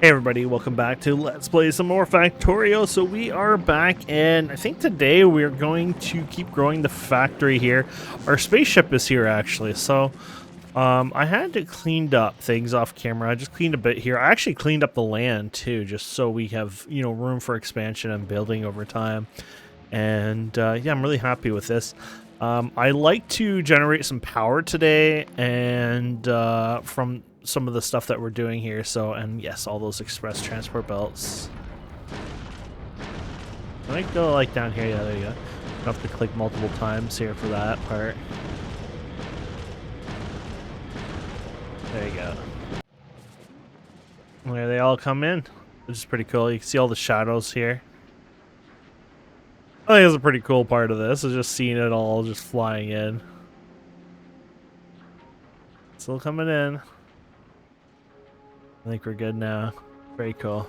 Hey everybody, welcome back to Let's Play some more Factorio. So we are back, and I think today we're going to keep growing the factory here. Our spaceship is here actually, so I had to cleaned up things off camera. I just cleaned a bit here. I actually cleaned up the land too, just so we have, you know, room for expansion and building over time. And yeah, I'm really happy with this. I like to generate some power today, and from some of the stuff that we're doing here. So, and yes, all those express transport belts. Can I go like down here? Yeah, there you go. I have to click multiple times here for that part. There you go. There they all come in, which is pretty cool. You can see all the shadows here. I think it's a pretty cool part of this, is just seeing it all just flying in. Still coming in. I think we're good now. Very cool.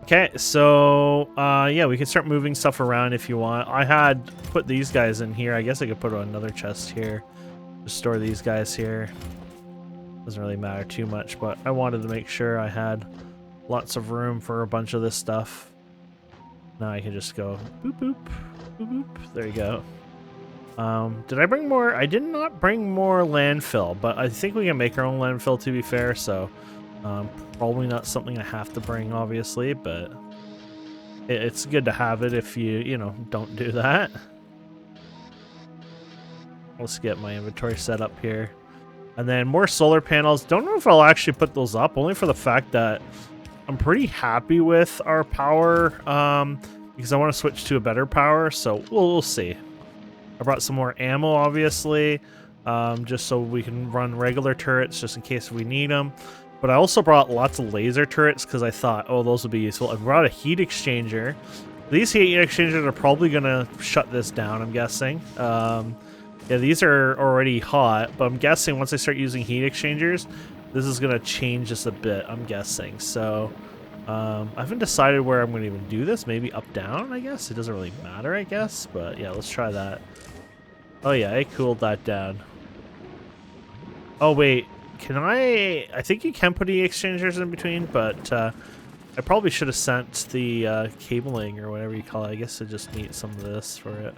Okay, so yeah, we can start moving stuff around if you want. I had put these guys in here. I guess I could put another chest here. Just store these guys here. Doesn't really matter too much, but I wanted to make sure I had lots of room for a bunch of this stuff. Now I can just go boop boop boop boop. There you go. Did I bring more? I did not bring more landfill, but I think we can make our own landfill, to be fair, so probably not something I have to bring, obviously, but it's good to have it if you know, don't do that. Let's get my inventory set up here. And then more solar panels. Don't know if I'll actually put those up, only for the fact that I'm pretty happy with our power, because I want to switch to a better power, so we'll see. I brought some more ammo, obviously, just so we can run regular turrets just in case we need them. But I also brought lots of laser turrets because I thought, oh, those would be useful. I brought a heat exchanger. These heat exchangers are probably going to shut this down, I'm guessing. Yeah, these are already hot, but I'm guessing once I start using heat exchangers, this is going to change this a bit, I'm guessing. So I haven't decided where I'm going to even do this. Maybe up, down, I guess. It doesn't really matter, I guess. But yeah, let's try that. Oh yeah, I cooled that down. Oh wait, can I think you can put exchangers in between, but I probably should have sent the cabling or whatever you call it. I guess I just need some of this for it.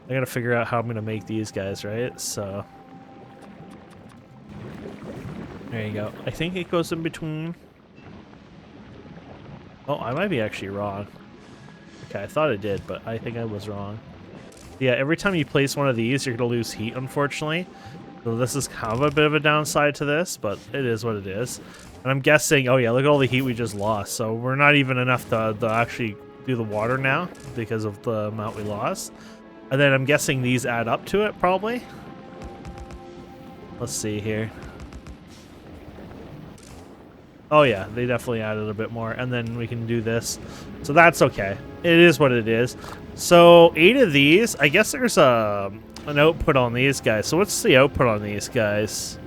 I gotta figure out how I'm gonna make these guys, right? So there you go. I think it goes in between. Oh, I might be actually wrong. Okay, I thought it did, but I think I was wrong. Yeah, every time you place one of these, you're going to lose heat, unfortunately. So this is kind of a bit of a downside to this, but it is what it is. And I'm guessing, oh yeah, look at all the heat we just lost. So we're not even enough to actually do the water now because of the amount we lost. And then I'm guessing these add up to it, probably. Let's see here. Oh yeah, they definitely added a bit more. And then we can do this. So that's okay. It is what it is. So 8 of these, I guess there's an output on these guys. So what's the output on these guys?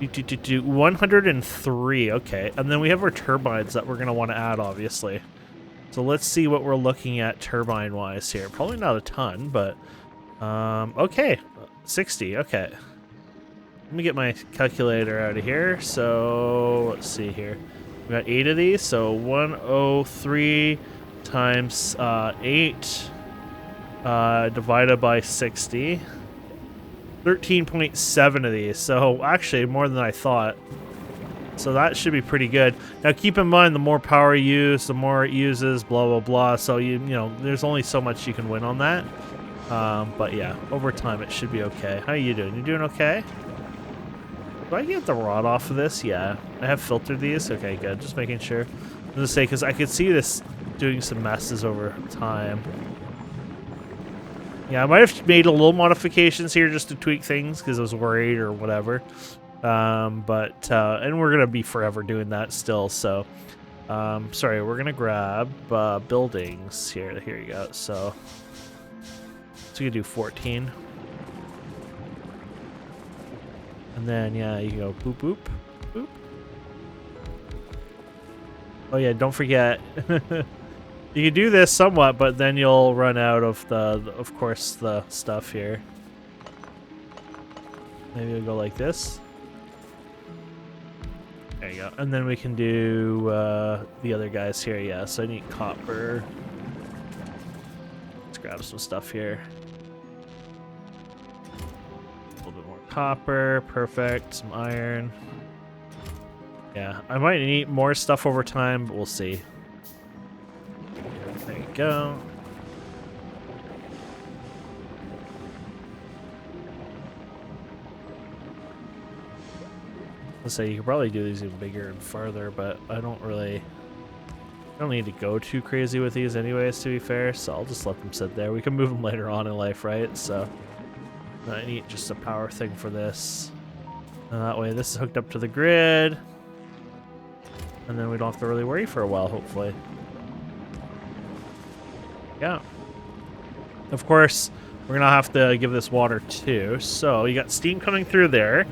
103, okay. And then we have our turbines that we're going to want to add, obviously. So let's see what we're looking at turbine-wise here. Probably not a ton, but okay. 60, okay. Let me get my calculator out of here. So let's see here. We got 8 of these, so 103 times 8 divided by 60. 13.7 of these, so actually more than I thought. So that should be pretty good. Now keep in mind, the more power you use, the more it uses, blah blah blah. So you know, there's only so much you can win on that. But yeah, over time it should be okay. How are you doing? You doing okay? Do I get the rod off of this? Yeah. I have filtered these? Okay, good. Just making sure. I'm gonna say, because I could see this doing some messes over time. Yeah, I might have made a little modifications here just to tweak things because I was worried or whatever. And we're gonna be forever doing that still, so sorry, we're gonna grab buildings here. Here you go. So we can do 14. And then, yeah, you go boop, boop, boop. Oh, yeah, don't forget. You can do this somewhat, but then you'll run out of of course, the stuff here. Maybe we'll go like this. There you go. And then we can do the other guys here. Yeah, so I need copper. Let's grab some stuff here. A little bit more copper. Perfect. Some iron. Yeah, I might need more stuff over time, but we'll see. There you go. Let's say you could probably do these even bigger and farther, but I don't need to go too crazy with these anyways, to be fair, so I'll just let them sit there. We can move them later on in life, right? So I need just a power thing for this. And that way this is hooked up to the grid. And then we don't have to really worry for a while, hopefully. Yeah. Of course, we're going to have to give this water too. So you got steam coming through there.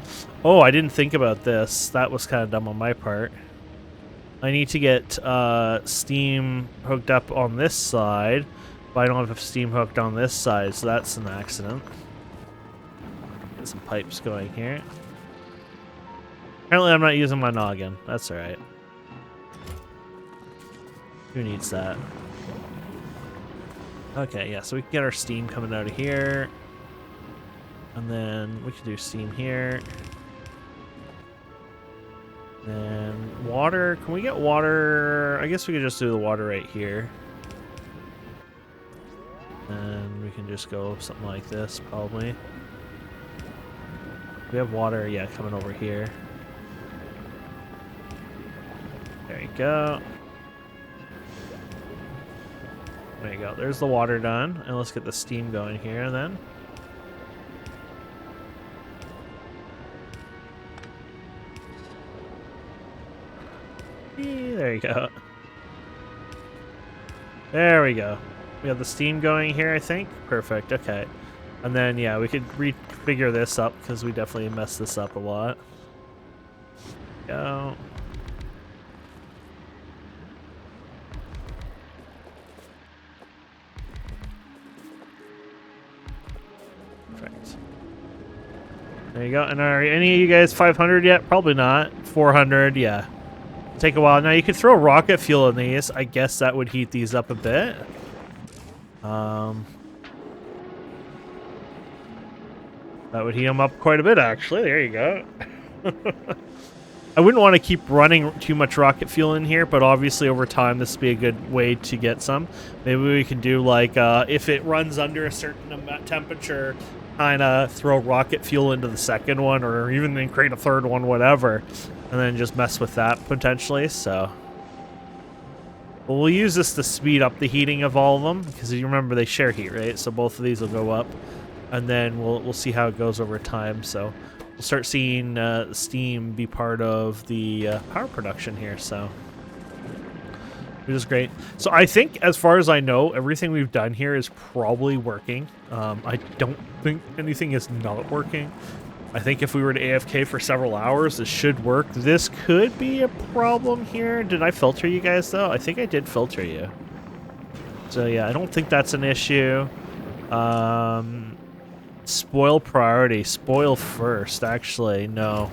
Oh, I didn't think about this. That was kind of dumb on my part. I need to get steam hooked up on this side, but I don't have steam hooked on this side, so that's an accident. Get some pipes going here. Apparently I'm not using my noggin. That's alright. Who needs that? Okay, yeah, so we can get our steam coming out of here. And then we can do steam here. And water, can we get water? I guess we could just do the water right here. And we can just go something like this, probably. We have water, yeah, coming over here. There you go. There you go. There's the water done. And let's get the steam going here then. There you go. There we go. We have the steam going here, I think. Perfect. Okay. And then, yeah, we could refigure this up because we definitely messed this up a lot. Go. Perfect. There you go. And are any of you guys 500 yet? Probably not. 400, yeah. Take a while. Now you could throw rocket fuel in these. I guess that would heat these up a bit. That would heat them up quite a bit, actually. There you go. I wouldn't want to keep running too much rocket fuel in here, but obviously over time this would be a good way to get some. Maybe we can do like, if it runs under a certain temperature, kind of throw rocket fuel into the second one, or even then create a third one, whatever. And then just mess with that potentially, so. Well, we'll use this to speed up the heating of all of them, because you remember they share heat, right? So both of these will go up, and then we'll see how it goes over time. So we'll start seeing steam be part of the power production here, so. Which is great. So I think, as far as I know, everything we've done here is probably working. I don't think anything is not working. I think if we were to AFK for several hours, this should work. This could be a problem here. Did I filter you guys, though? I think I did filter you. So, yeah, I don't think that's an issue. Spoil priority. Spoil first, actually. No.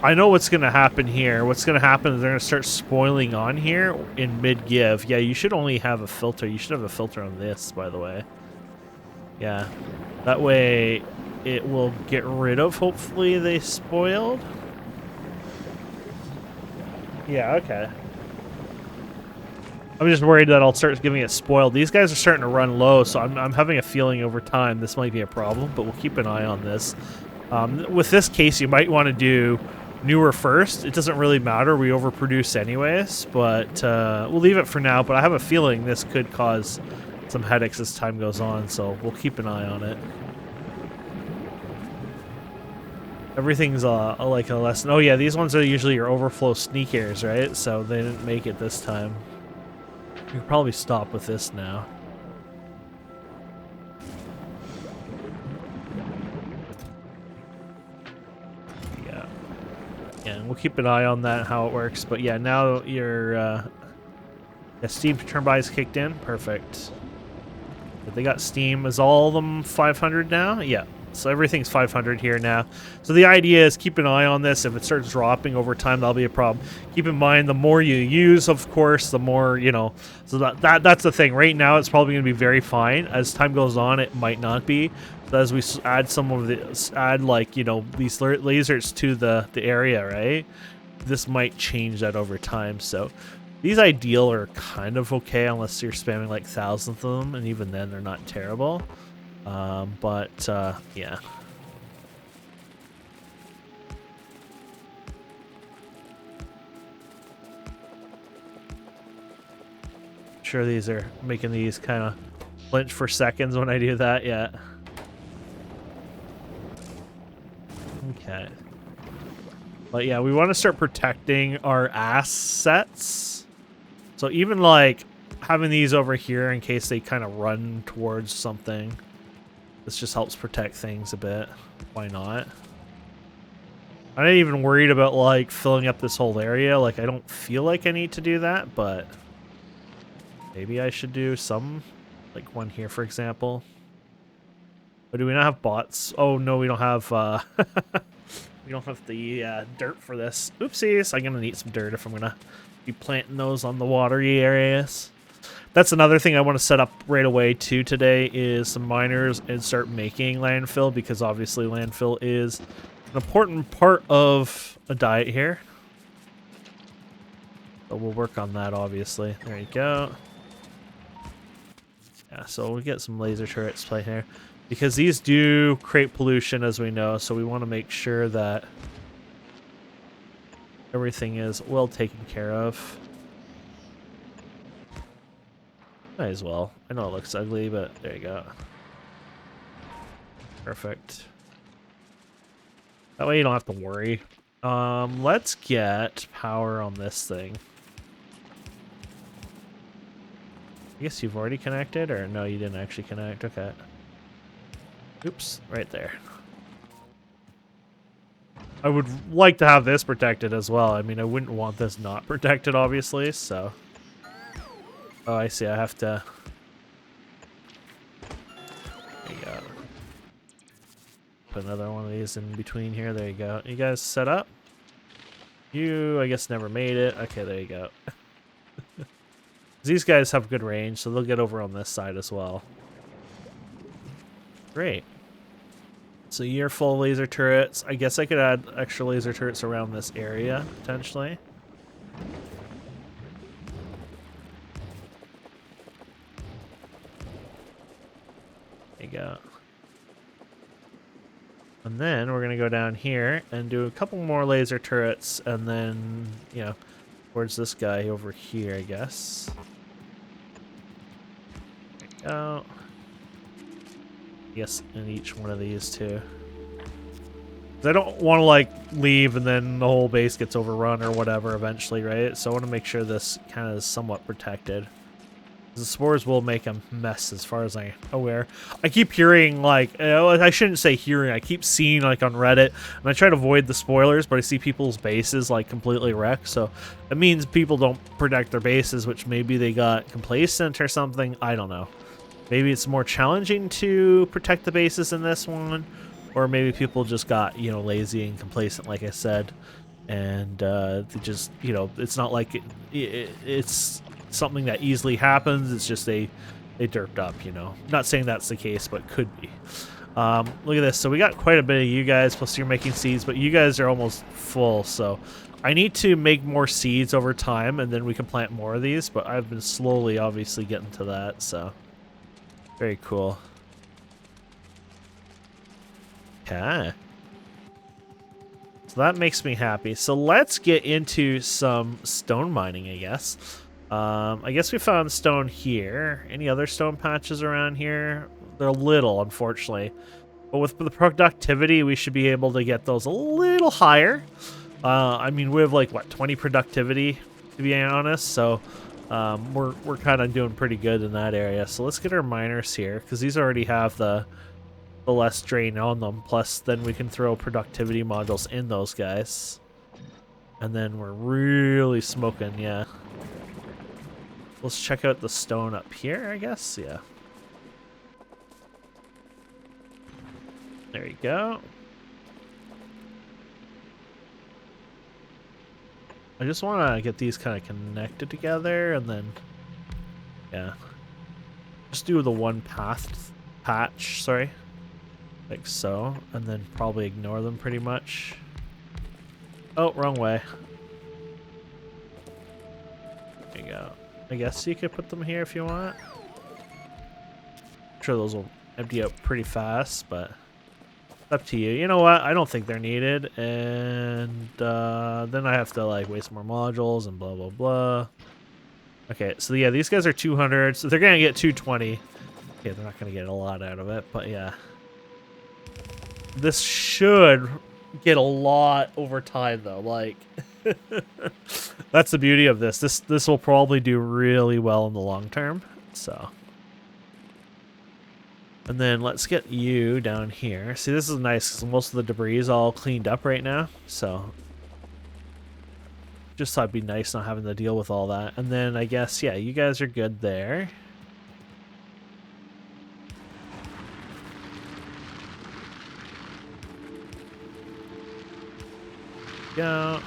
I know what's going to happen here. What's going to happen is they're going to start spoiling on here in mid-give. Yeah, you should only have a filter. You should have a filter on this, by the way. Yeah. That way it will get rid of, hopefully, they spoiled. Yeah, okay. I'm just worried that I'll start giving it spoiled. These guys are starting to run low, so I'm having a feeling over time this might be a problem, but we'll keep an eye on this. With this case, you might want to do newer first. It doesn't really matter. We overproduce anyways, but we'll leave it for now. But I have a feeling this could cause some headaches as time goes on, so we'll keep an eye on it. Everything's like a lesson. Oh yeah, these ones are usually your overflow sneakers, right? So they didn't make it this time. We could probably stop with this now. Yeah. Yeah, and we'll keep an eye on that, how it works. But yeah, now your steam turbines kicked in. Perfect. But they got steam. Is all of them 500 now? Yeah. So everything's 500 here now. So the idea is keep an eye on this. If it starts dropping over time, that'll be a problem. Keep in mind, the more you use, of course, the more, you know. So that's the thing. Right now, it's probably going to be very fine. As time goes on, it might not be. So as we add some of the, like, you know, these lasers to the area, right? This might change that over time. So these ideal are kind of okay unless you're spamming like thousands of them, and even then they're not terrible. Yeah. Sure, these are making these kind of flinch for seconds when I do that. Yeah. Okay. But yeah, we want to start protecting our assets. So even like having these over here in case they kind of run towards something. This just helps protect things a bit. Why not? I'm not even worried about like filling up this whole area. Like I don't feel like I need to do that, but maybe I should do some, like one here, for example. But do we not have bots? Oh no, we don't have we don't have the dirt for this. Oopsies, I'm gonna need some dirt if I'm gonna be planting those on the watery areas. That's another thing I want to set up right away too today is some miners and start making landfill, because obviously landfill is an important part of a diet here. So we'll work on that, obviously. There you go. Yeah, so we get some laser turrets play here, because these do create pollution, as we know, so we want to make sure that everything is well taken care of. Might as well. I know it looks ugly, but there you go. Perfect. That way you don't have to worry. Let's get power on this thing. I guess you've already connected, or no, you didn't actually connect. Okay. Oops, right there. I would like to have this protected as well. I mean, I wouldn't want this not protected, obviously, so... Oh, I see. I have to... There you go. Put another one of these in between here. There you go. You guys set up? You, I guess, never made it. Okay, there you go. These guys have good range, so they'll get over on this side as well. Great. So you're full laser turrets. I guess I could add extra laser turrets around this area, potentially. There you go. And then we're going to go down here and do a couple more laser turrets, and then, you know, towards this guy over here, I guess. There you go. Yes, in each one of these too. I don't want to like leave and then the whole base gets overrun or whatever eventually, right? So I want to make sure this kind of is somewhat protected. The spores will make a mess as far as I'm aware. I keep hearing like, I shouldn't say hearing, I keep seeing like on Reddit, and I try to avoid the spoilers, but I see people's bases like completely wrecked. So it means people don't protect their bases, which maybe they got complacent or something. I don't know. Maybe it's more challenging to protect the bases in this one, or maybe people just got, you know, lazy and complacent, like I said, and they just, you know, it's not like it's something that easily happens. It's just they derped up, you know. Not saying that's the case, but could be. Look at this. So we got quite a bit of you guys, plus you're making seeds, but you guys are almost full, so I need to make more seeds over time, and then we can plant more of these, but I've been slowly, obviously, getting to that, so... Very cool. Okay. So that makes me happy. So let's get into some stone mining, I guess. I guess we found stone here. Any other stone patches around here? They're little, unfortunately. But with the productivity, we should be able to get those a little higher. I mean, we have like, what, 20 productivity, to be honest, so... we're kind of doing pretty good in that area. So let's get our miners here, because these already have the less drain on them. Plus, then we can throw productivity modules in those guys. And then we're really smoking, yeah. Let's check out the stone up here, I guess, yeah. There you go. I just want to get these kind of connected together, and then, yeah, just do the one patch, sorry, like so, and then probably ignore them pretty much. Oh, wrong way. There you go. I guess you could put them here if you want. I'm sure those will empty out pretty fast, but up to you. You know what? I don't think they're needed, and then I have to like waste more modules and blah blah blah. Okay, so yeah, these guys are 200, so they're gonna get 220. Okay, they're not gonna get a lot out of it, but yeah, this should get a lot over time though. Like, that's the beauty of this. This will probably do really well in the long term. So. And then let's get you down here. See, this is nice because most of the debris is all cleaned up right now. So just thought it'd be nice not having to deal with all that. And then I guess, yeah, you guys are good there. Go.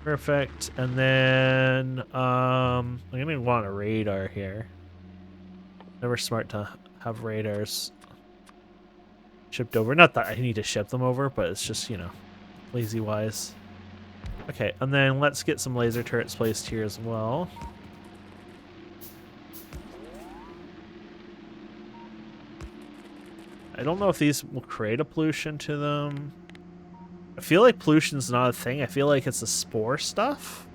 Perfect. And then I'm gonna want a radar here. Never smart to have radars shipped over. Not that I need to ship them over, but it's just, you know, lazy wise. Okay, and then let's get some laser turrets placed here as well. I don't know if these will create a pollution to them. I feel like pollution's not a thing. I feel like it's the spore stuff.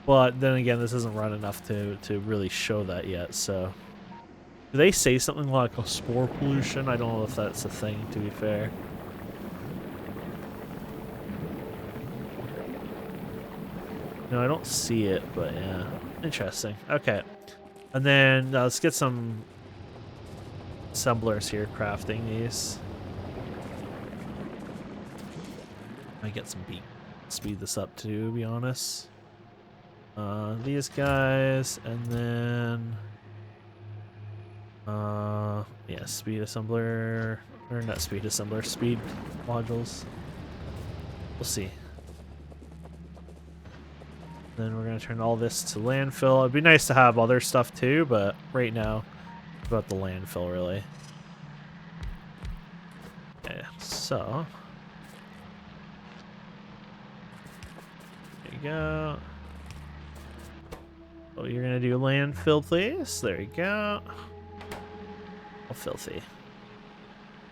But then again, this isn't run enough to really show that yet, so. Do they say something like a spore pollution? I don't know if that's a thing, to be fair. No, I don't see it, but yeah. Interesting. Okay. And then let's get some assemblers here crafting these. I get some speed this up too, to be honest. These guys, and then yeah, speed assembler, or not speed assembler, speed modules. We'll see. Then we're gonna turn all this to landfill. It'd be nice to have other stuff too, but right now, it's about the landfill really. Okay, so there you go. Oh, you're gonna do landfill, please. There you go. Oh, filthy.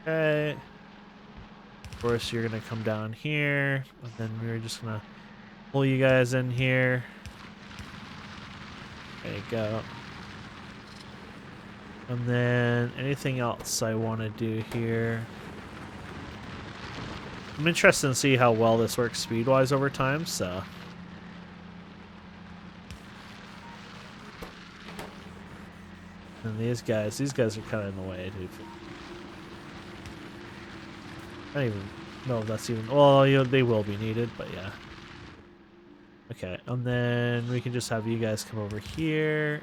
Okay. Of course, you're gonna come down here, and then we're just gonna pull you guys in here. There you go. And then anything else I want to do here? I'm interested to see how well this works speed-wise over time, so. And these guys are kind of in the way, dude. I don't even know if that's even, well, you know, they will be needed, but yeah. Okay, and then we can just have you guys come over here.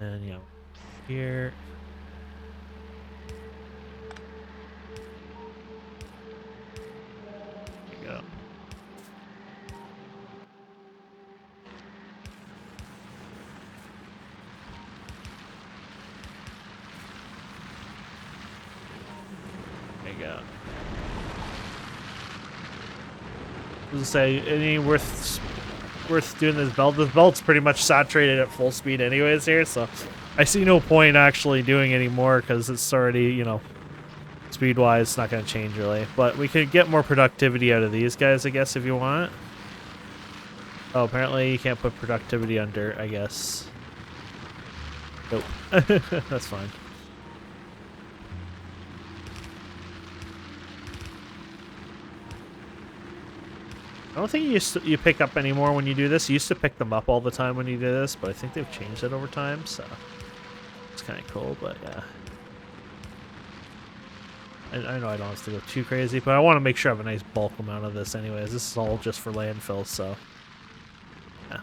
And, you know, here. There you go. There you go. I was gonna say, any worth doing this belt? This belt's pretty much saturated at full speed anyways here, so I see no point actually doing any more because it's already, you know, speed-wise, it's not going to change really. But we could get more productivity out of these guys, I guess, if you want. Oh, apparently you can't put productivity on dirt, I guess. Nope. That's fine. I don't think you pick up anymore when you do this. You used to pick them up all the time when you do this, but I think they've changed it over time, so it's kind of cool, but yeah. I know I don't have to go too crazy, but I want to make sure I have a nice bulk amount of this anyways. This is all just for landfill, so yeah.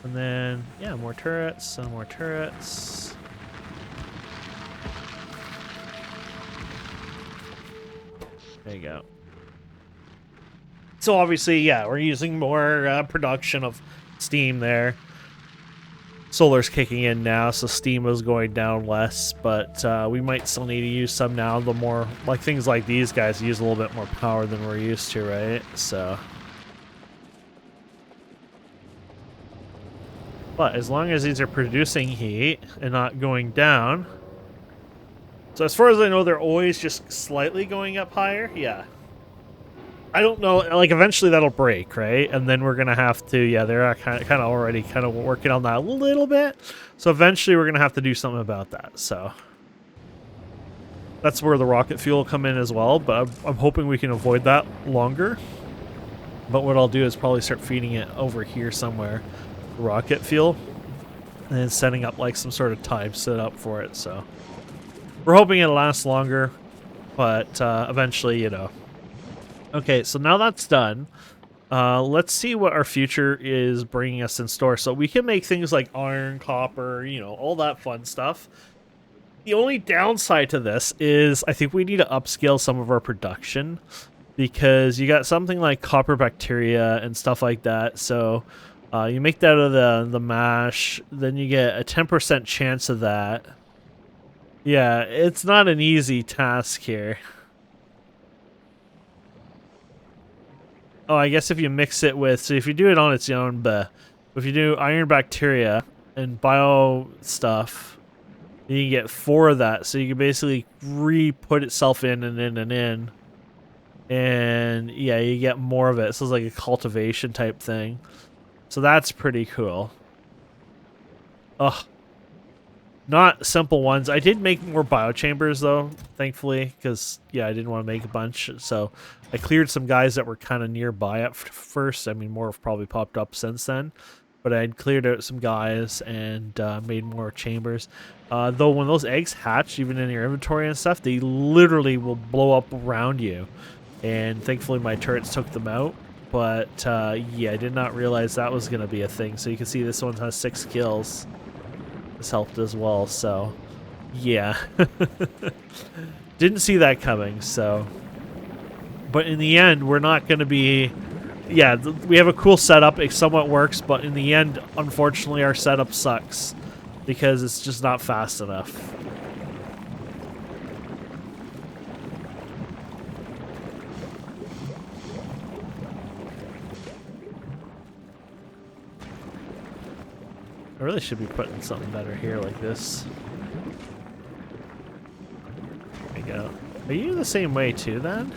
And then, yeah, more turrets and more turrets. There you go. So obviously, yeah, we're using more production of steam there. Solar's kicking in now, so steam is going down less, but we might still need to use some now. The more, like things like these guys use a little bit more power than we're used to, right? So, but as long as these are producing heat and not going down. So as far as I know, they're always just slightly going up higher. Yeah. I don't know, like eventually that'll break, right? And then we're gonna have to, yeah, they're kind of already kind of working on that a little bit. So eventually we're gonna have to do something about that. So that's where the rocket fuel will come in as well. But I'm hoping we can avoid that longer. But what I'll do is probably start feeding it over here somewhere, rocket fuel, and then setting up like some sort of time set up for it. So we're hoping it'll last longer, but eventually, you know. Okay, so now that's done. Let's see what our future is bringing us in store. So we can make things like iron, copper, you know, all that fun stuff. The only downside to this is I think we need to upscale some of our production because you got something like copper bacteria and stuff like that. So you make that out of the mash, then you get a 10% chance of that. Yeah, it's not an easy task here. Oh, I guess if you mix it with, so if you do it on its own, but if you do iron bacteria and bio stuff, you can get 4 of that. So you can basically re-put itself in and in and in. And yeah, you get more of it. So it's like a cultivation type thing. So that's pretty cool. Ugh. Not simple ones. I did make more biochambers though, thankfully, because yeah, I didn't want to make a bunch. So I cleared some guys that were kind of nearby at first. I mean, more have probably popped up since then, but I had cleared out some guys and made more chambers. Though when those eggs hatch, even in your inventory and stuff, they literally will blow up around you. And thankfully my turrets took them out. But yeah, I did not realize that was going to be a thing. So you can see this one has 6 kills. This helped as well, so yeah. Didn't see that coming, so. But in the end, we're not going to be, yeah, we have a cool setup. It somewhat works, but in the end, unfortunately, our setup sucks because it's just not fast enough. I really should be putting something better here like this. There you go. Are you the same way too then?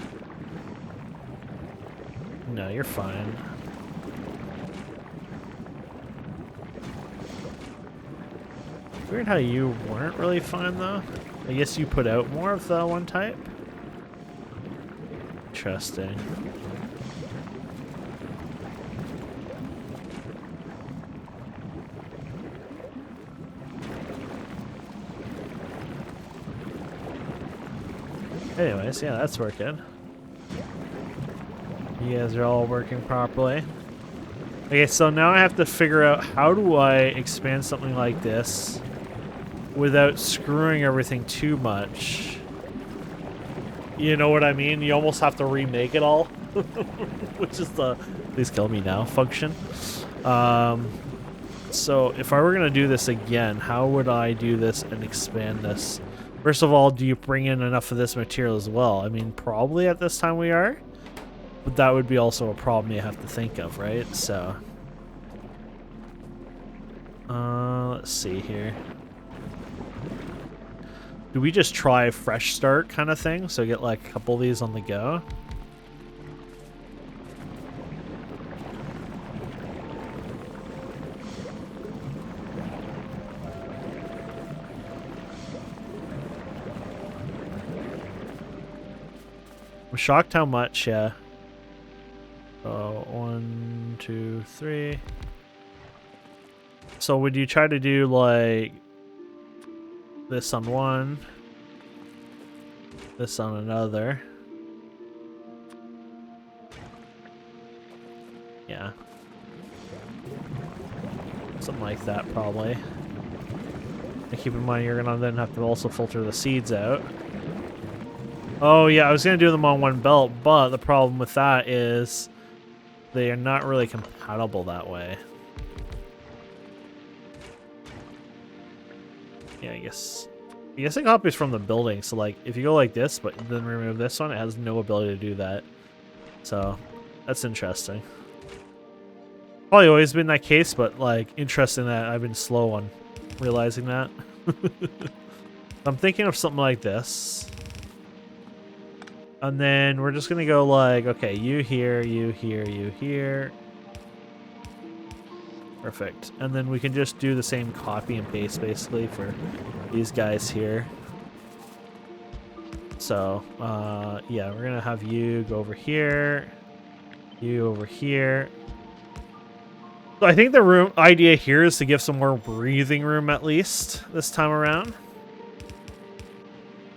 No, you're fine. Weird how you weren't really fine though. I guess you put out more of the one type? Interesting. Anyways, yeah, that's working. You guys are all working properly. Okay, so now I have to figure out how do I expand something like this without screwing everything too much. You know what I mean? You almost have to remake it all, which is the please kill me now function. So if I were going to do this again, how would I do this and expand this? First of all, do you bring in enough of this material as well? I mean, probably at this time we are. But that would be also a problem you have to think of, right? So, let's see here. Do we just try a fresh start kind of thing? So get like a couple of these on the go? I'm shocked how much, yeah. 1, 2, 3. So would you try to do like this on one, this on another? Yeah. like that, probably. And keep in mind, you're gonna then have to also filter the seeds out. Oh yeah, I was gonna do them on one belt, but the problem with that is they are not really compatible that way. Yeah, I guess it copies from the building, so like if you go like this but then remove this one, it has no ability to do that. So that's interesting. Probably always been that case, but like interesting that I've been slow on realizing that. I'm thinking of something like this. And then we're just gonna go like, okay, you here, you here, you here. Perfect. And then we can just do the same copy and paste basically for these guys here. So, yeah, we're gonna have you go over here, you over here. So I think the idea here is to give some more breathing room at least this time around.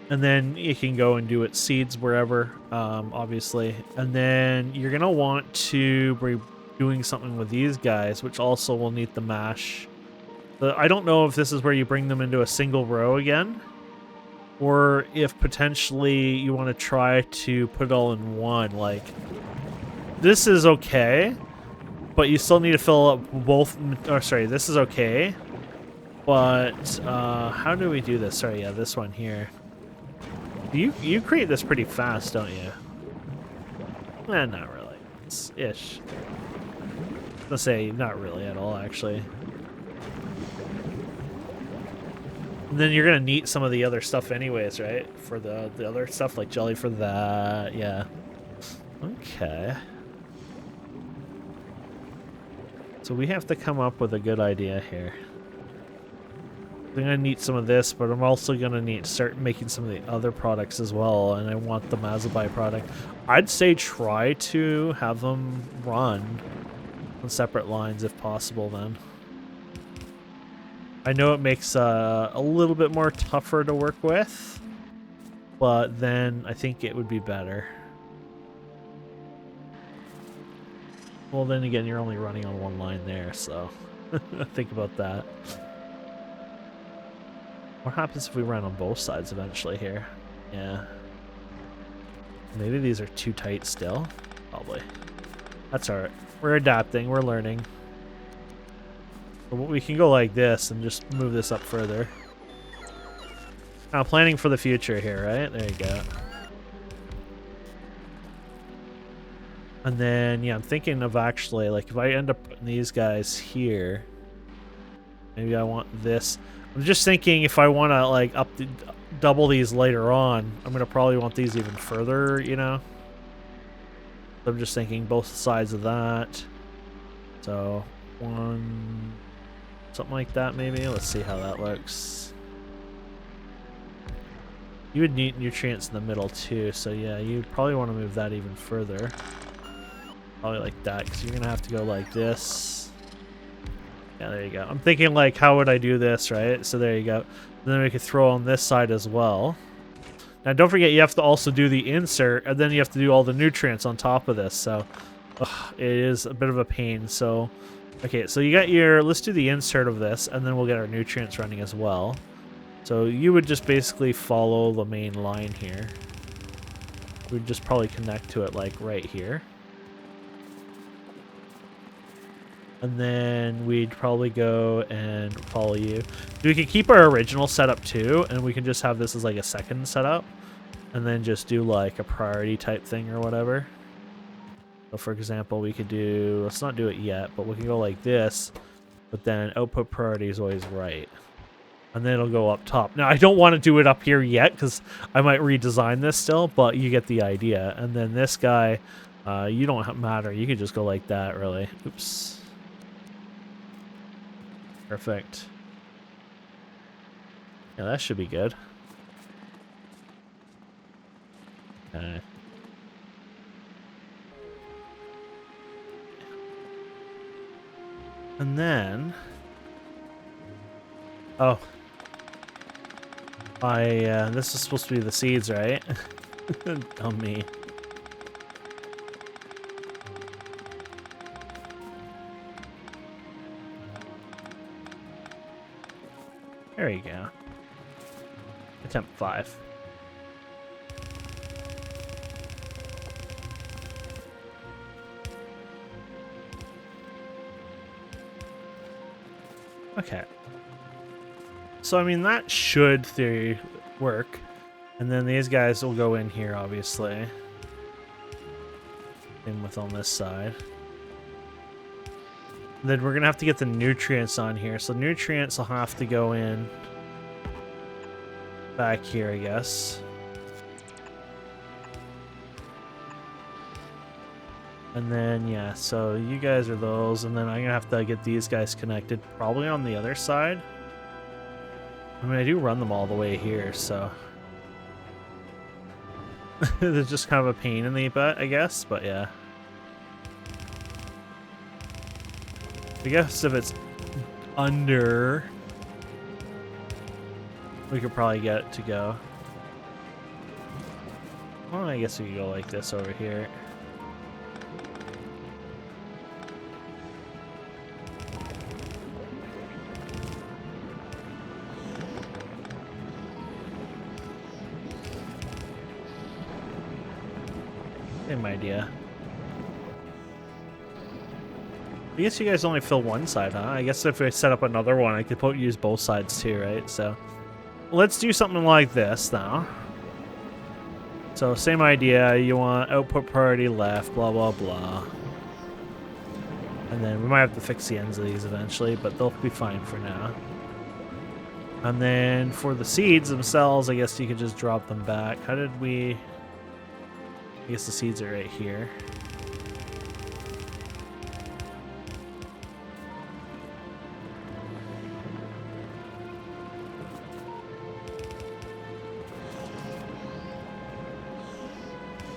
And then you can go and do it seeds wherever, obviously. And then you're gonna want to be doing something with these guys, which also will need the mash. But I don't know if this is where you bring them into a single row again, or if potentially you want to try to put it all in one. Like, this is okay, but you still need to fill up both. Or sorry, this is okay, but how do we do this? Sorry, yeah, this one here. You create this pretty fast, don't you? Eh, not really. It's ish. Let's say not really at all, actually. And then you're gonna need some of the other stuff anyways, right? For the other stuff, like jelly for that, yeah. Okay. So we have to come up with a good idea here. I'm gonna need some of this, but I'm also gonna need to start making some of the other products as well, and I want the Mazabai product. I'd say try to have them run on separate lines if possible then. I know it makes a little bit more tougher to work with, but then I think it would be better. Well, then again, you're only running on one line there, so think about that. What happens if we run on both sides eventually here? Yeah. Maybe these are too tight still? Probably. That's alright. We're adapting, we're learning. But we can go like this and just move this up further. Now, planning for the future here, right? There you go. And then, yeah, I'm thinking of actually, like, if I end up putting these guys here, maybe I want this. I'm just thinking if I want to, like, double these later on, I'm going to probably want these even further, you know? I'm just thinking both sides of that. So, one... something like that, maybe? Let's see how that looks. You would need nutrients in the middle, too, so yeah, you probably want to move that even further. Probably like that, because you're going to have to go like this. Yeah, there you go. I'm thinking, like, how would I do this, right? So there you go. And then we could throw on this side as well. Now, don't forget, you have to also do the insert, and then you have to do all the nutrients on top of this, so it is a bit of a pain. So, okay, so you got your... let's do the insert of this, and then we'll get our nutrients running as well. So you would just basically follow the main line here. We'd just probably connect to it, like, right here. And then we'd probably go and follow you. We could keep our original setup too, and we can just have this as like a second setup. And then just do like a priority type thing or whatever. So for example, we could do, let's not do it yet, but we can go like this, but then output priority is always right. And then it'll go up top. Now, I don't want to do it up here yet, because I might redesign this still, but you get the idea. And then this guy, you don't matter. You could just go like that, really. Oops. Perfect. Yeah, that should be good. Okay. And then... oh. This is supposed to be the seeds, right? Dummy. There you go. Attempt 5. Okay. So, I mean, that should theory work. And then these guys will go in here, obviously. Same with on this side. Then we're going to have to get the nutrients on here. So nutrients will have to go in back here, I guess. And then, yeah, so you guys are those. And then I'm going to have to get these guys connected probably on the other side. I mean, I do run them all the way here, so... It's just kind of a pain in the butt, I guess, but yeah. I guess if it's under, we could probably get it to go. Well, I guess we could go like this over here. Same idea. I guess you guys only fill one side, huh? I guess if I set up another one, I could use both sides too, right? So let's do something like this now. So same idea. You want output priority left, blah, blah, blah. And then we might have to fix the ends of these eventually, but they'll be fine for now. And then for the seeds themselves, I guess you could just drop them back. How did we... I guess the seeds are right here.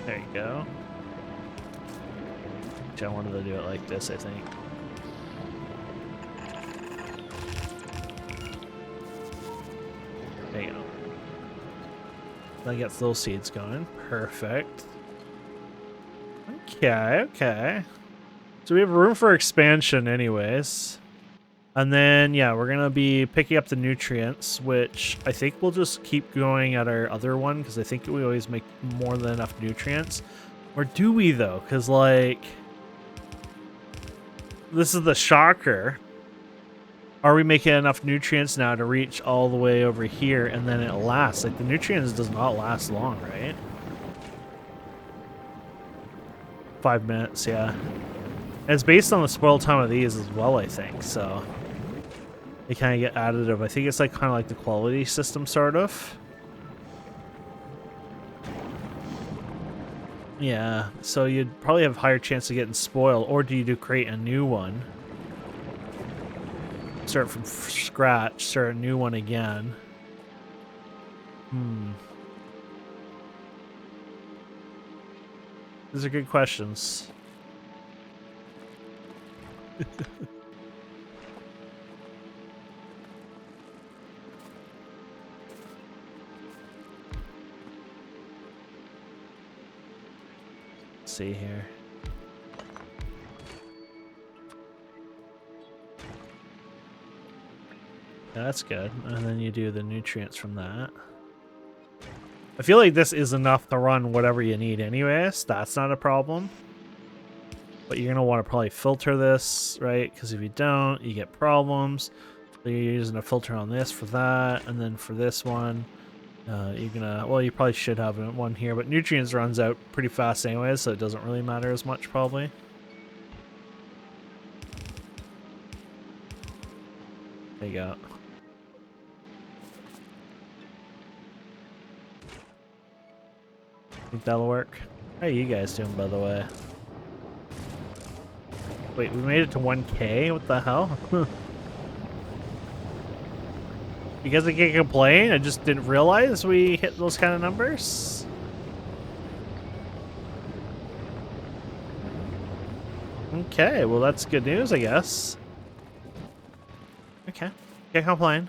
There you go. Actually, I wanted to do it like this, I think. There you go. That gets those seeds going. Perfect. Okay, okay. So we have room for expansion anyways. And then, yeah, we're going to be picking up the nutrients, which I think we'll just keep going at our other one, because I think we always make more than enough nutrients. Or do we, though? Because, like, this is the shocker. Are we making enough nutrients now to reach all the way over here, and then it lasts? Like, the nutrients does not last long, right? 5 minutes, yeah. And it's based on the spoil time of these as well, I think, so... They kind of get additive. I think it's like kind of like the quality system, sort of. Yeah, so you'd probably have a higher chance of getting spoiled, or do you create a new one? Start from scratch, start a new one again. These are good questions. See here. Yeah, that's good. And then you do the nutrients from that. I feel like this is enough to run whatever you need anyways. That's not a problem. But you're going to want to probably filter this, right? Because if you don't, you get problems. So you're using a filter on this for that. And then for this one, you're gonna, well, you probably should have one here, but nutrients runs out pretty fast anyways, so it doesn't really matter as much probably. There you go. Think that'll work? How are you guys doing, by the way? Wait, we made it to 1K? What the hell? Because I can't complain, I just didn't realize we hit those kind of numbers. Okay, well that's good news, I guess. Okay, can't complain.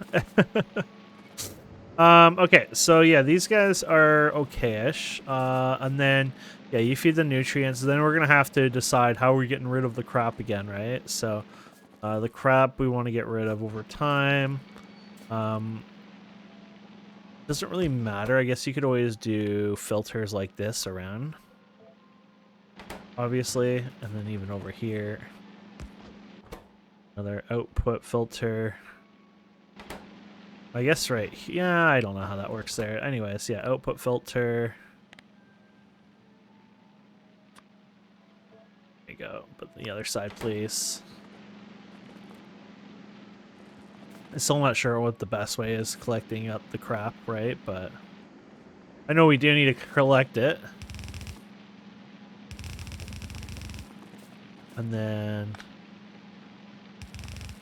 Okay, so yeah, these guys are okay-ish. And then, yeah, you feed the nutrients, then we're gonna have to decide how we're getting rid of the crap again, right? So, the crap we want to get rid of over time. Doesn't really matter. I guess you could always do filters like this around, obviously, and then even over here, another output filter. I guess right. Yeah, I don't know how that works there. Anyways, yeah, output filter. There you go. But the other side, please. I'm still not sure what the best way is collecting up the crap, right? But I know we do need to collect it. And then,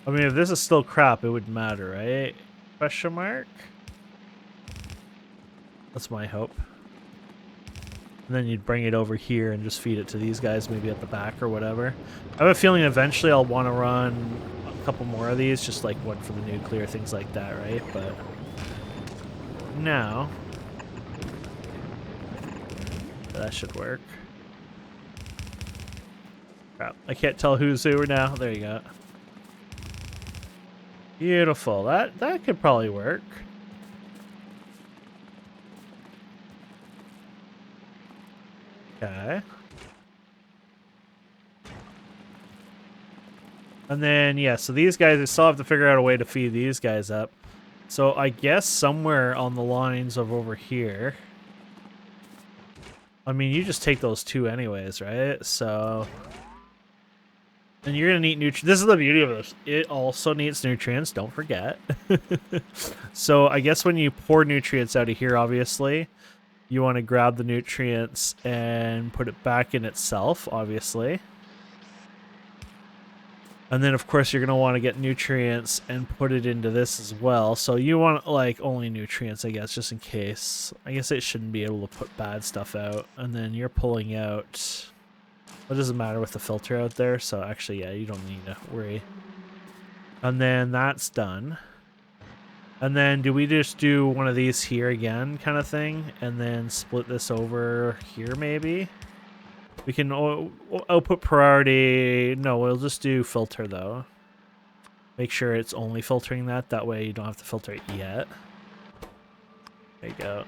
I mean, if this is still crap, it wouldn't matter, right? Question mark? That's my hope. And then you'd bring it over here and just feed it to these guys, maybe at the back or whatever. I have a feeling eventually I'll want to run a couple more of these, just like one for the nuclear, things like that, right? But now, that should work. Crap, I can't tell who's who now. There you go. Beautiful. That could probably work. Okay. And then, yeah, so these guys, I still have to figure out a way to feed these guys up. So I guess somewhere on the lines of over here. I mean, you just take those two anyways, right? So, and you're going to need nutrients. This is the beauty of this. It also needs nutrients, don't forget. So I guess when you pour nutrients out of here, obviously, you want to grab the nutrients and put it back in itself, obviously. And then, of course, you're going to want to get nutrients and put it into this as well. So you want, like, only nutrients, I guess, just in case. I guess it shouldn't be able to put bad stuff out. And then you're pulling out... It doesn't matter with the filter out there. So, actually, yeah, you don't need to worry. And then that's done. And then do we just do one of these here again kind of thing? And then split this over here, maybe? We can output priority. No, we'll just do filter though. Make sure it's only filtering that. That way you don't have to filter it yet. There you go.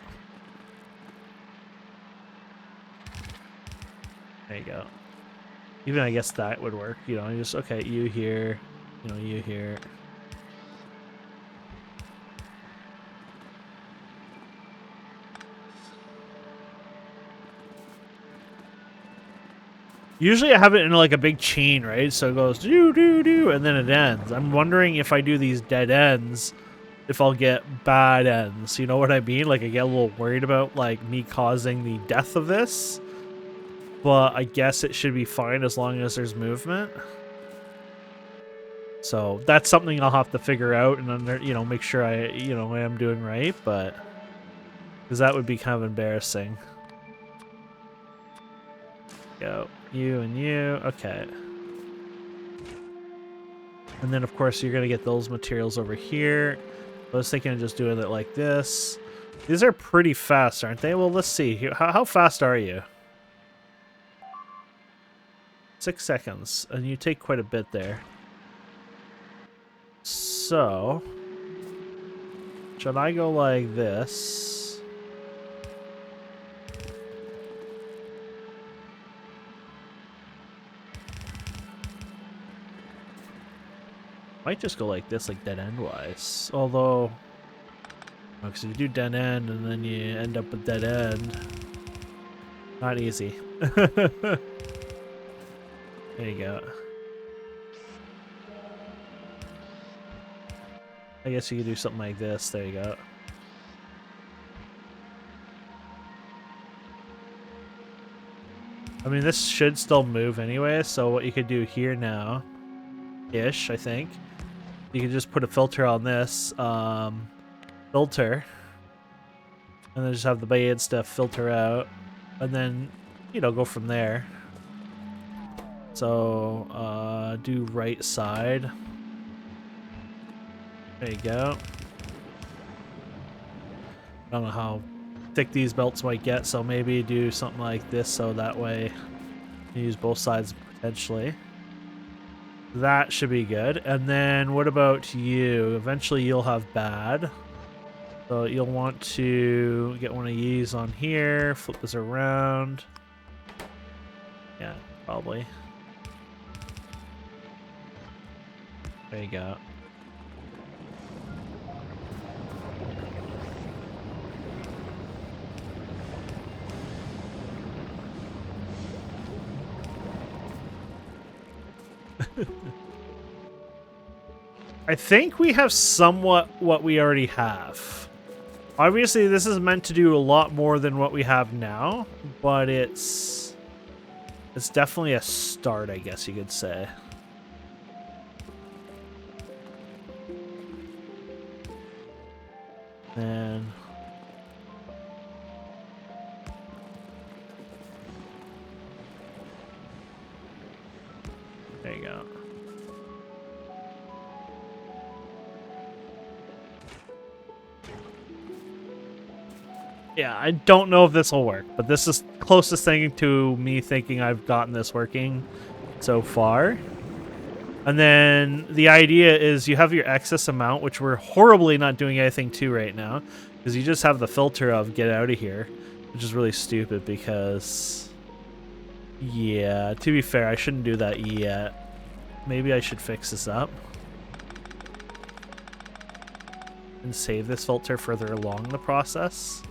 There you go. Even I guess that would work. You know, just, okay, you here. You know, you here. Usually I have it in like a big chain, right? So it goes do do do and then it ends. I'm wondering if I do these dead ends, if I'll get bad ends. You know what I mean? Like I get a little worried about like me causing the death of this. But I guess it should be fine as long as there's movement. So that's something I'll have to figure out and you know, make sure I am doing right, but because that would be kind of embarrassing. Go. You and you. Okay. And then, of course, you're going to get those materials over here. I was thinking of just doing it like this. These are pretty fast, aren't they? Well, let's see. How fast are you? 6 seconds. And you take quite a bit there. So, should I go like this? Might just go like this, like dead end wise. Although, because if you do dead end and then you end up with dead end, not easy. There you go. I guess you could do something like this. There you go. I mean, this should still move anyway, so what you could do here now, ish, I think, you can just put a filter on this, filter, and then just have the bad stuff filter out, and then, you know, go from there. So, do right side. There you go. I don't know how thick these belts might get, so maybe do something like this so that way you use both sides potentially. That should be good. And then what about you? Eventually you'll have bad. So you'll want to get one of these on here, flip this around. Yeah, probably. There you go. I think we have somewhat what we already have. Obviously, this is meant to do a lot more than what we have now, but it's definitely a start, I guess you could say. And there you go. Yeah, I don't know if this will work, but this is closest thing to me thinking I've gotten this working so far. And then the idea is you have your excess amount, which we're horribly not doing anything to right now, because you just have the filter of get out of here, which is really stupid because, yeah, to be fair, I shouldn't do that yet. Maybe I should fix this up and save this filter further along the process.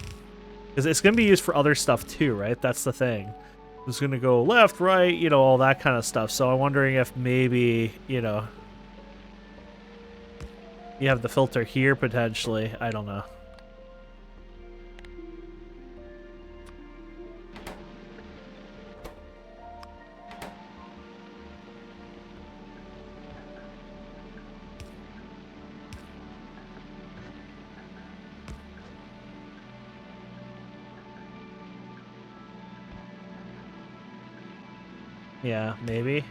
Because it's going to be used for other stuff too, right? That's the thing. It's going to go left, right, you know, all that kind of stuff. So I'm wondering if maybe, you know, you have the filter here potentially. I don't know. Yeah, maybe.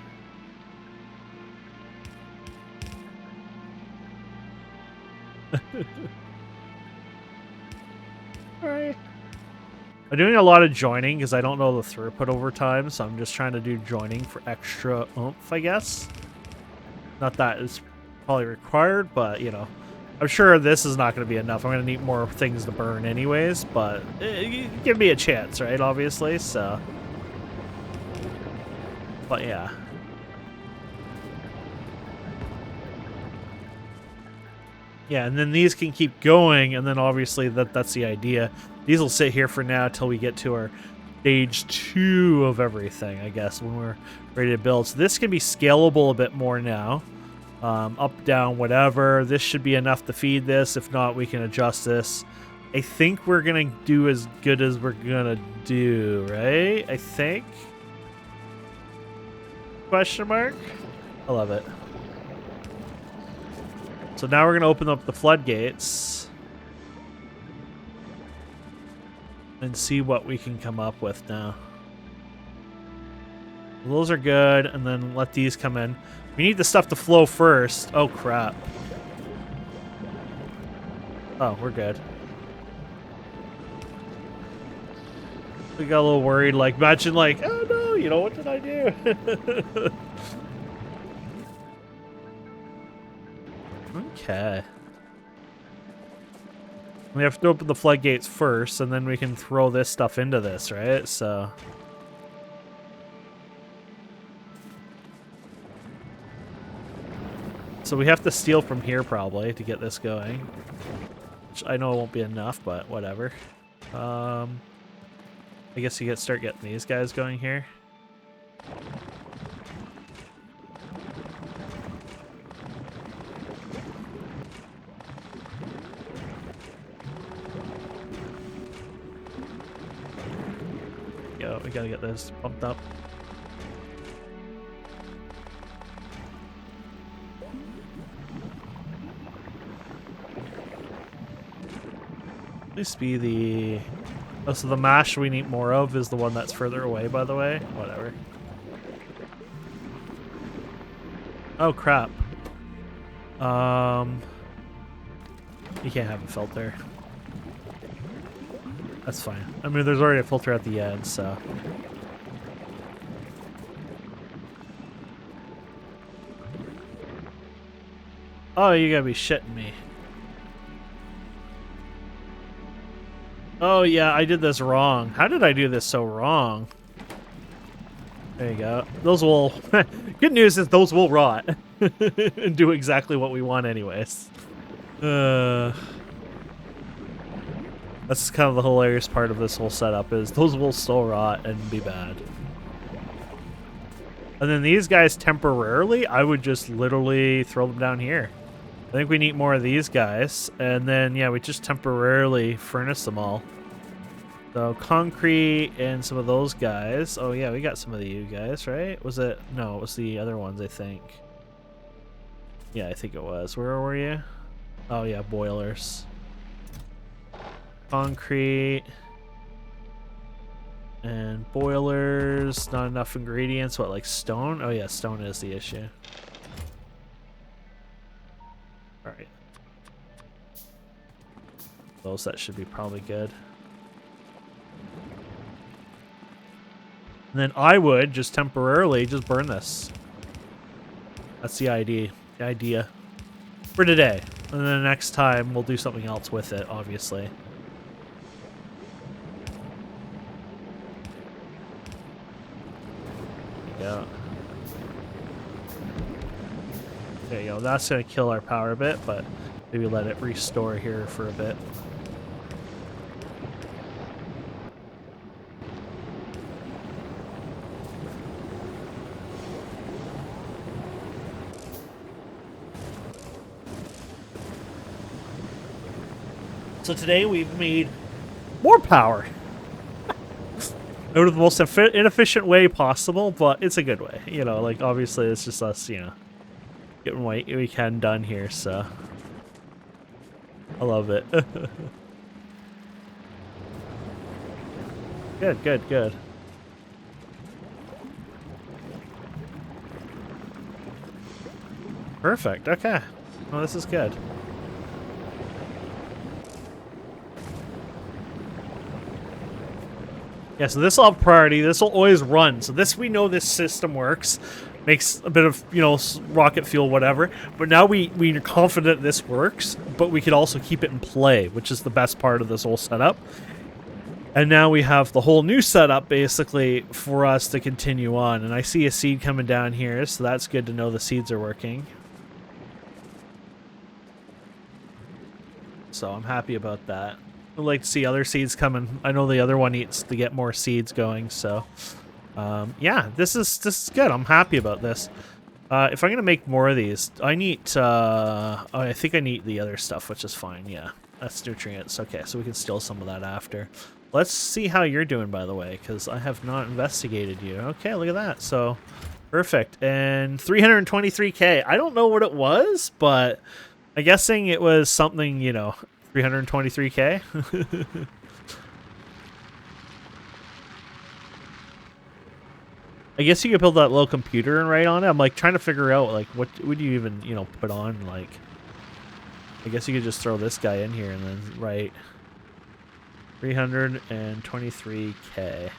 Alright. I'm doing a lot of joining because I don't know the throughput over time, so I'm just trying to do joining for extra oomph, I guess. Not that it's probably required, but, you know. I'm sure this is not going to be enough. I'm going to need more things to burn anyways, but give me a chance, right, obviously, so. But, yeah. Yeah, and then these can keep going, and then obviously that's the idea. These will sit here for now till we get to our stage 2 of everything, I guess, when we're ready to build. So this can be scalable a bit more now. Up, down, whatever. This should be enough to feed this. If not, we can adjust this. I think we're going to do as good as we're going to do, right? I think? Question mark? I love it. So now we're going to open up the floodgates and see what we can come up with now. Those are good, and then let these come in. We need the stuff to flow first. Oh, crap. Oh, we're good. We got a little worried, like, imagine, like, oh no, you know, what did I do? Okay. We have to open the floodgates first, and then we can throw this stuff into this, right? So. So we have to steal from here, probably, to get this going. Which I know won't be enough, but whatever. I guess you start getting these guys going here. Go, we gotta get this pumped up. At least be the... Oh, so the mash we need more of is the one that's further away, by the way. Whatever. Oh, crap. You can't have a filter. That's fine. I mean, there's already a filter at the end, so... Oh, you gotta be shitting me. Oh, yeah, I did this wrong. How did I do this so wrong? There you go. Those will... Good news is those will rot. And do exactly what we want anyways. That's kind of the hilarious part of this whole setup is those will still rot and be bad. And then these guys temporarily, I would just literally throw them down here. I think we need more of these guys. And then, yeah, we just temporarily furnace them all. So concrete and some of those guys. Oh, yeah, we got some of you guys, right? Was it? No, it was the other ones, I think. Yeah, I think it was. Where were you? Oh, yeah, boilers. Concrete. And boilers. Not enough ingredients. What, like stone? Oh, yeah, stone is the issue. Alright. Those, that should be probably good. And then I would just temporarily just burn this. That's the idea. For today. And then the next time we'll do something else with it, obviously. Yeah. There you go. That's going to kill our power a bit, but maybe let it restore here for a bit. So today we've made more power. Out of the most inefficient way possible, but it's a good way. You know, like, obviously it's just us, you know, getting what we can done here, so. I love it. Good, good, good. Perfect, okay. Well, this is good. Yeah, so this will have priority. This will always run. So this, we know this system works. Makes a bit of, you know, rocket fuel, whatever. But now we're confident this works, but we could also keep it in play, which is the best part of this whole setup. And now we have the whole new setup, basically, for us to continue on. And I see a seed coming down here, so that's good to know the seeds are working. So I'm happy about that. I'd like to see other seeds coming. I know the other one needs to get more seeds going, so yeah, this is good. I'm happy about this. If I'm gonna make more of these, I need I think I need the other stuff, which is fine. Yeah, that's nutrients. Okay, so we can steal some of that after. Let's see how you're doing, by the way, because I have not investigated you. Okay, look at that. So perfect. And 323k. I don't know what it was, but I'm guessing it was something, you know, 323k. I guess you could build that little computer and write on it. I'm like trying to figure out like what would you even, you know, put on, like I guess you could just throw this guy in here and then write 323k.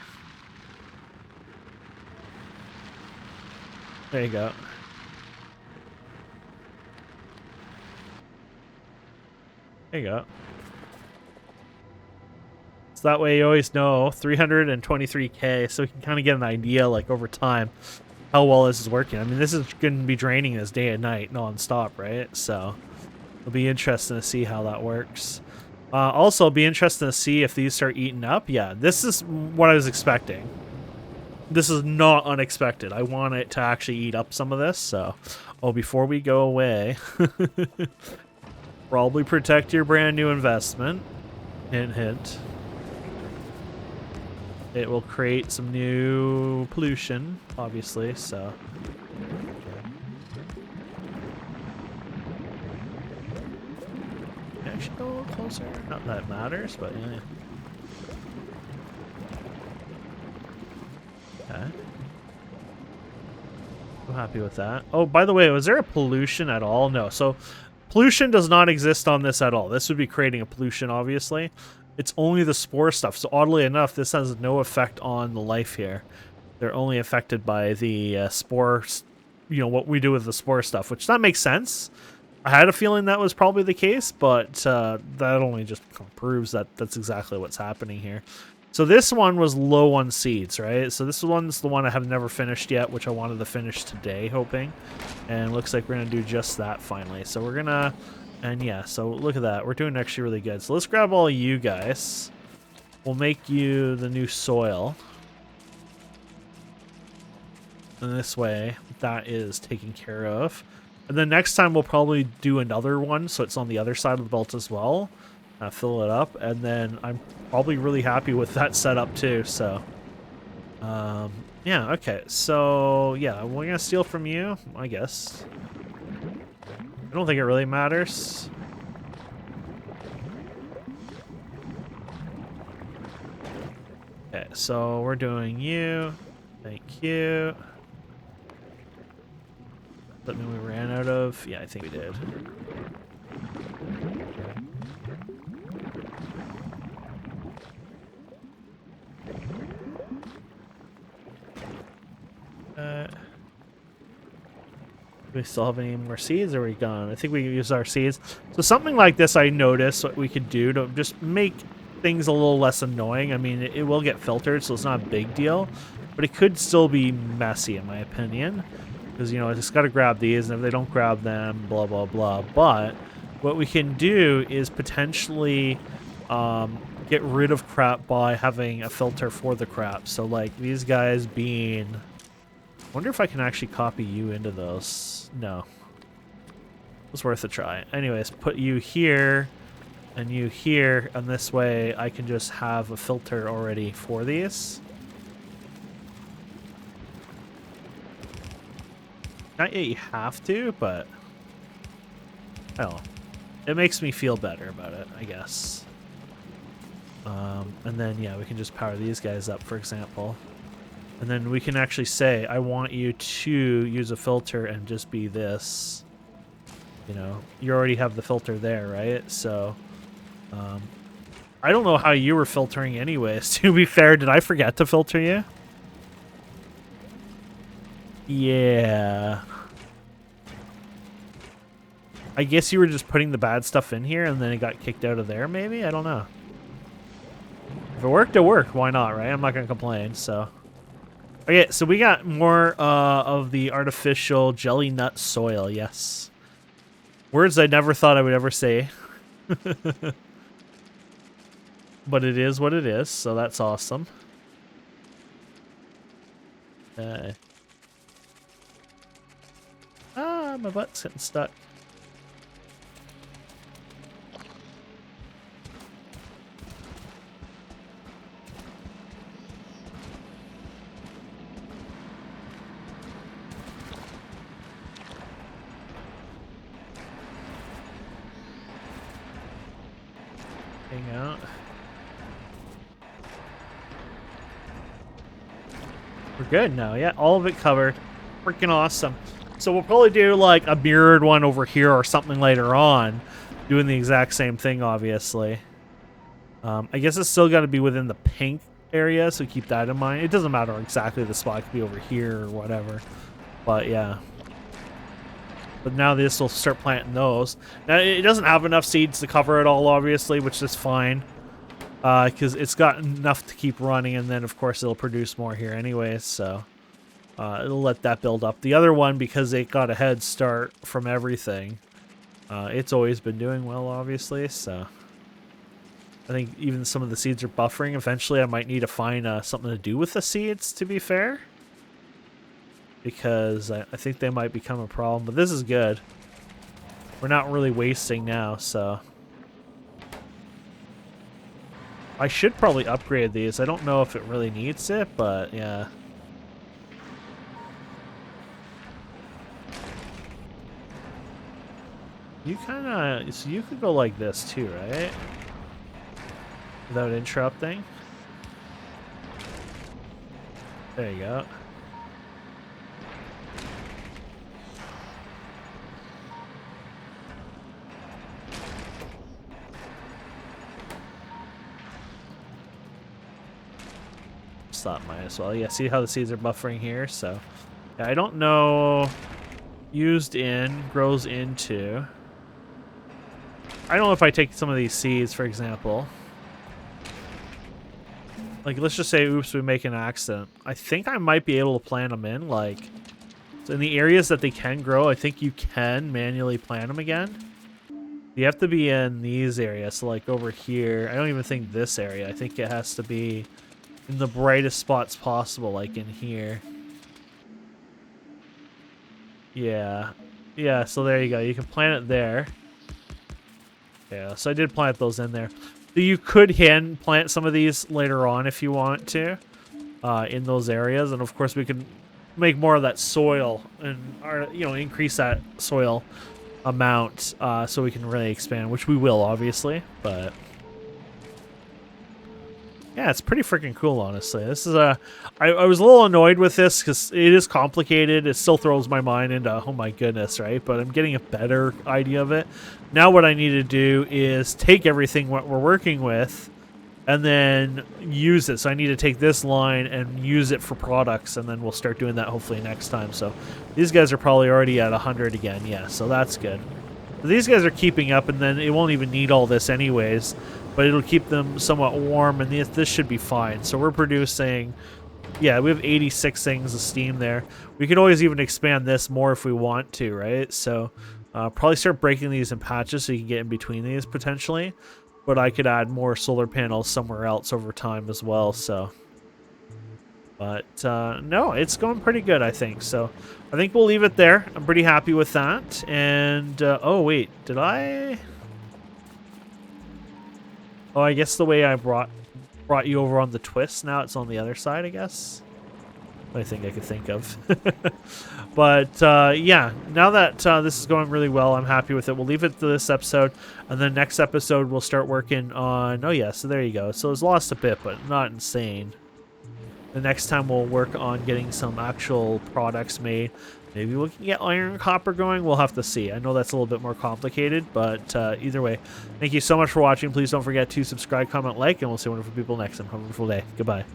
There you go. There you go. So that way you always know 323k, so we can kind of get an idea, like, over time, how well this is working. I mean, this is going to be draining us day and night, non-stop, right? So it'll be interesting to see how that works. Also, it'll be interesting to see if these start eating up. Yeah, this is what I was expecting. This is not unexpected. I want it to actually eat up some of this, so... Oh, before we go away... Probably protect your brand new investment. Hint, hint. It will create some new pollution, obviously, so. Actually, go a little closer. Not that it matters, but yeah. Okay. I'm happy with that. Oh, by the way, was there a pollution at all? No. So, pollution does not exist on this at all. This would be creating a pollution, obviously. It's only the spore stuff. So oddly enough, this has no effect on the life here. They're only affected by the spore, you know, what we do with the spore stuff, which that makes sense. I had a feeling that was probably the case, but that only just proves that that's exactly what's happening here. So this one was low on seeds, right? So this one's the one I have never finished yet, which I wanted to finish today, hoping. And looks like we're going to do just that finally. So we're going to... And yeah, so look at that. We're doing actually really good. So let's grab all of you guys. We'll make you the new soil. And this way, that is taken care of. And then next time we'll probably do another one, so it's on the other side of the belt as well. Fill it up, and then I'm probably really happy with that setup too, so... yeah, okay, so, yeah, we're gonna steal from you, I guess. I don't think it really matters. Okay, so we're doing you. Thank you. That mean we ran out of... Yeah, I think we did. Do we still have any more seeds, or are we gone? I think we use our seeds. So something like this, I noticed what we could do to just make things a little less annoying. I mean, it will get filtered, so it's not a big deal, but it could still be messy, in my opinion. Because, you know, I just got to grab these, and if they don't grab them, blah, blah, blah. But what we can do is potentially get rid of crap by having a filter for the crap. So, like, these guys being... I wonder if I can actually copy you into those. No. It's worth a try. Anyways, put you here and you here, and this way I can just have a filter already for these. Not yet you have to, but I don't know. It makes me feel better about it, I guess. And then, yeah, we can just power these guys up, for example. And then we can actually say, I want you to use a filter and just be this. You know, you already have the filter there, right? So, I don't know how you were filtering anyways. To be fair, did I forget to filter you? Yeah. I guess you were just putting the bad stuff in here and then it got kicked out of there, maybe? I don't know. If it worked, it worked. Why not, right? I'm not going to complain, so... Okay, so we got more of the artificial jelly nut soil, yes. Words I never thought I would ever say. But it is what it is, so that's awesome. Ah, my butt's getting stuck. Hang out. We're good now, yeah, all of it covered. Freaking awesome. So we'll probably do like a mirrored one over here or something later on, doing the exact same thing, obviously. I guess it's still got to be within the pink area, so keep that in mind. It doesn't matter exactly, the spot could be over here or whatever, but yeah. But now this will start planting those. Now it doesn't have enough seeds to cover it all, obviously, which is fine. Because it's got enough to keep running, and then of course it'll produce more here anyways, so it'll let that build up. The other one, because it got a head start from everything, it's always been doing well, obviously, so I think even some of the seeds are buffering. Eventually I might need to find something to do with the seeds, to be fair, because I think they might become a problem, but this is good. We're not really wasting now, so... I should probably upgrade these. I don't know if it really needs it, but yeah. You kind of... So you could go like this too, right? Without interrupting. There you go. Thought might as well. Yeah, see how the seeds are buffering here? So, yeah, I don't know. Used in, grows into. I don't know if I take some of these seeds, for example. Like, let's just say, oops, we make an accident. I think I might be able to plant them in, like, so in the areas that they can grow, I think you can manually plant them again. You have to be in these areas, so like over here. I don't even think this area. I think it has to be in the brightest spots possible, like in here. Yeah. Yeah, so there you go. You can plant it there. Yeah, so I did plant those in there. So you could hand plant some of these later on if you want to, in those areas. And of course we can make more of that soil and, increase that soil amount so we can really expand, which we will, obviously. But yeah, it's pretty freaking cool, honestly. This is I was a little annoyed with this because it is complicated. It still throws my mind into, oh my goodness, right? But I'm getting a better idea of it. Now what I need to do is take everything what we're working with and then use it. So I need to take this line and use it for products, and then we'll start doing that hopefully next time. So these guys are probably already at 100 again. Yeah, so that's good. So these guys are keeping up, and then it won't even need all this anyways, but it'll keep them somewhat warm, and this should be fine. So we're producing, yeah, we have 86 things of steam there. We could always even expand this more if we want to, right? So probably start breaking these in patches so you can get in between these potentially. But I could add more solar panels somewhere else over time as well, so. But, no, it's going pretty good, I think. So, I think we'll leave it there. I'm pretty happy with that. And, oh, wait, did I? Oh, I guess the way I brought you over on the twist, now it's on the other side, I guess. I think I could think of. But yeah, now that this is going really well, I'm happy with it. We'll leave it to this episode, and then next episode we'll start working on, oh yeah, so there you go. So it's lost a bit, but not insane. The next time we'll work on getting some actual products made. Maybe we can get iron and copper going. We'll have to see. I know that's a little bit more complicated, but either way, thank you so much for watching. Please don't forget to subscribe, comment, like, and we'll see wonderful people next time. Have a wonderful day. Goodbye.